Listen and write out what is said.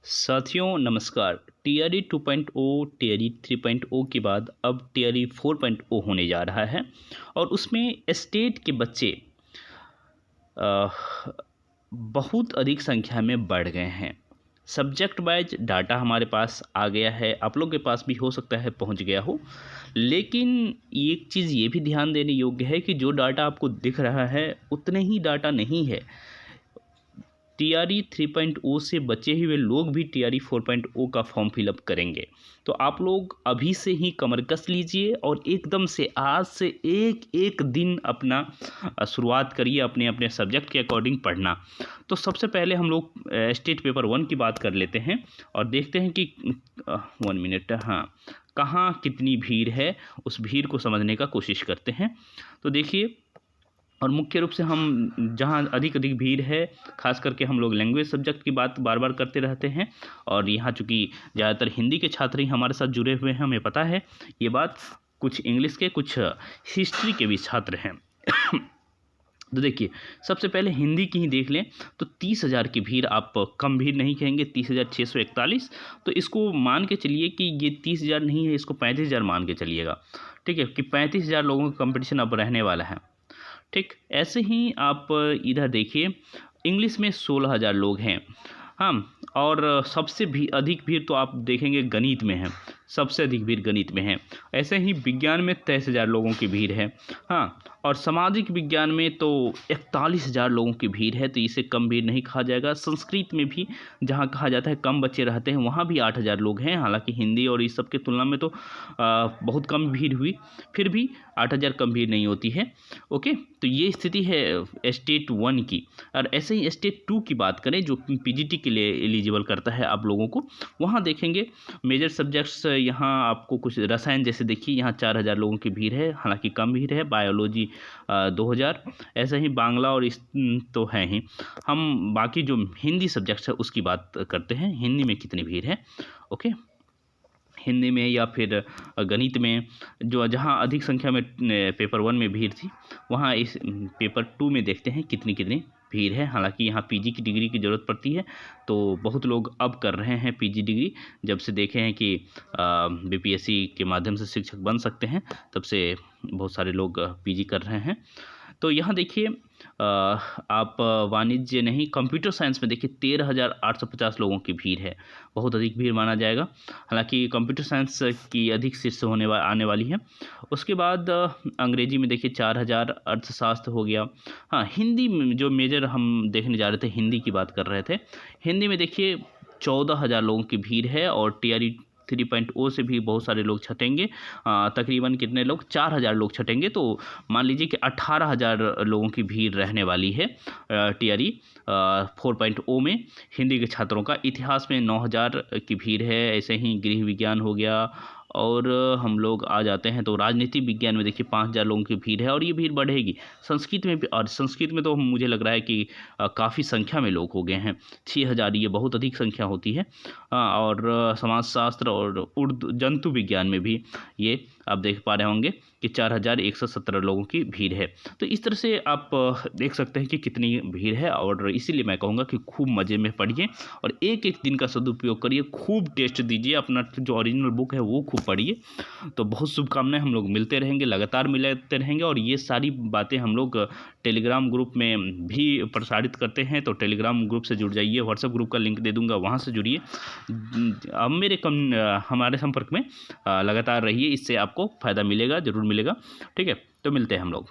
साथियों नमस्कार। TRE 2.0 TRE 3.0 के बाद अब टीआरई 4.0 होने जा रहा है और उसमें स्टेट के बच्चे अ, बहुत अधिक संख्या में बढ़ गए हैं। सब्जेक्ट वाइज डाटा हमारे पास आ गया है, आप लोग के पास भी हो सकता है पहुंच गया हो, लेकिन एक चीज़ ये भी ध्यान देने योग्य है कि जो डाटा आपको दिख रहा है उतने ही डाटा नहीं है। टीआरई 3.0 से बचे हुए लोग भी टीआरई 4.0 का फॉर्म फिलअप करेंगे। तो आप लोग अभी से ही कमर कस लीजिए और एकदम से आज से एक एक दिन अपना शुरुआत करिए अपने अपने सब्जेक्ट के अकॉर्डिंग पढ़ना। तो सबसे पहले हम लोग स्टेट पेपर 1 की बात कर लेते हैं और देखते हैं कि 1 मिनट, हाँ, कहाँ कितनी भीड़ है, उस भीड़ को समझने का कोशिश करते हैं। तो देखिए, और मुख्य रूप से हम जहाँ अधिक अधिक भीड़ है, खास करके हम लोग लैंग्वेज सब्जेक्ट की बात बार बार करते रहते हैं और यहाँ चूँकि ज़्यादातर हिंदी के छात्र ही हमारे साथ जुड़े हुए हैं, हमें पता है ये बात। कुछ इंग्लिश के, कुछ हिस्ट्री के भी छात्र हैं। तो देखिए, सबसे पहले हिंदी की ही देख लें तो 30,000 की भीड़, आप कम भीड़ नहीं कहेंगे, 30,641। तो इसको मान के चलिए कि ये 30,000 नहीं है, इसको 35,000 मान के चलिएगा, ठीक है, कि 35,000 लोगों का कंपटीशन अब रहने वाला है। ठीक, ऐसे ही आप इधर देखिए, इंग्लिश में 16,000 लोग हैं, हाँ, और सबसे भी अधिक भीड़ तो आप देखेंगे गणित में है, सबसे अधिक भीड़ गणित में है। ऐसे ही विज्ञान में 23,000 लोगों की भीड़ है, हाँ, और सामाजिक विज्ञान में तो 41,000 लोगों की भीड़ है, तो इसे कम भीड़ नहीं कहा जाएगा। संस्कृत में भी जहाँ कहा जाता है कम बच्चे रहते हैं, वहाँ भी 8,000 लोग हैं। हालांकि हिंदी और इस सब की तुलना में तो बहुत कम भीड़ हुई, फिर भी 8,000 कम भीड़ नहीं होती है। ओके, तो ये स्थिति है स्टेट 1 की। और ऐसे ही स्टेट 2 की बात करें, जो पीजीटी के लिए एलिजिबल करता है आप लोगों को, वहाँ देखेंगे मेजर सब्जेक्ट्स, यहाँ आपको कुछ रसायन जैसे देखिए, यहाँ 4,000 लोगों की भीड़ है, हालांकि कम भीड़ है। बायोलॉजी 2,000, ऐसे ही बांग्ला और इस तो है ही। हम बाकी जो हिंदी सब्जेक्ट्स है उसकी बात करते हैं, हिंदी में कितनी भीड़ है। ओके, हिंदी में या फिर गणित में, जो जहाँ अधिक संख्या में पेपर 1 में भीड़ थी, वहाँ इस पेपर 2 में देखते हैं कितनी कितनी भीड़ है। हालांकि यहाँ पीजी की डिग्री की ज़रूरत पड़ती है, तो बहुत लोग अब कर रहे हैं पीजी डिग्री। जब से देखे हैं कि बीपीएससी के माध्यम से शिक्षक बन सकते हैं, तब से बहुत सारे लोग पीजी कर रहे हैं। तो यहाँ देखिए, आप वाणिज्य नहीं, कंप्यूटर साइंस में देखिए 13,850 लोगों की भीड़ है, बहुत अधिक भीड़ माना जाएगा। हालांकि कंप्यूटर साइंस की अधिक शीर्ष आने वाली है। उसके बाद अंग्रेजी में देखिए 4,000, अर्थशास्त्र हो गया। हाँ, हिंदी में जो मेजर हम देखने जा रहे थे, हिंदी की बात कर रहे थे, हिंदी में देखिए 14,000 लोगों की भीड़ है और टीआरई 3.0 से भी बहुत सारे लोग छटेंगे। तकरीबन कितने लोग, 4,000 लोग छटेंगे, तो मान लीजिए कि 18,000 लोगों की भीड़ रहने वाली है टीआरई 4.0 में। हिंदी के छात्रों का इतिहास में 9,000 की भीड़ है। ऐसे ही गृह विज्ञान हो गया, और हम लोग आ जाते हैं तो राजनीति विज्ञान में देखिए 5,000 लोगों की भीड़ है और ये भीड़ बढ़ेगी। संस्कृत में भी, और संस्कृत में तो मुझे लग रहा है कि काफ़ी संख्या में लोग हो गए हैं, 6,000, ये बहुत अधिक संख्या होती है। और समाजशास्त्र और उर्दू जंतु विज्ञान में भी ये आप देख पा रहे होंगे कि 4,117 लोगों की भीड़ है। तो इस तरह से आप देख सकते हैं कि कितनी भीड़ है, और इसीलिए मैं कहूँगा कि खूब मज़े में पढ़िए और एक एक दिन का सदुपयोग करिए, खूब टेस्ट दीजिए, अपना जो ओरिजिनल बुक है वो खूब पढ़िए। तो बहुत शुभकामनाएं, हम लोग मिलते रहेंगे, लगातार मिलते रहेंगे, और ये सारी बातें हम लोग टेलीग्राम ग्रुप में भी प्रसारित करते हैं। तो टेलीग्राम ग्रुप से जुड़ जाइए, व्हाट्सएप ग्रुप का लिंक दे दूंगा, वहाँ से जुड़िए। अब हमारे संपर्क में लगातार रहिए, इससे आपको फ़ायदा मिलेगा, ज़रूर मिलेगा। ठीक है, तो मिलते हैं हम लोग।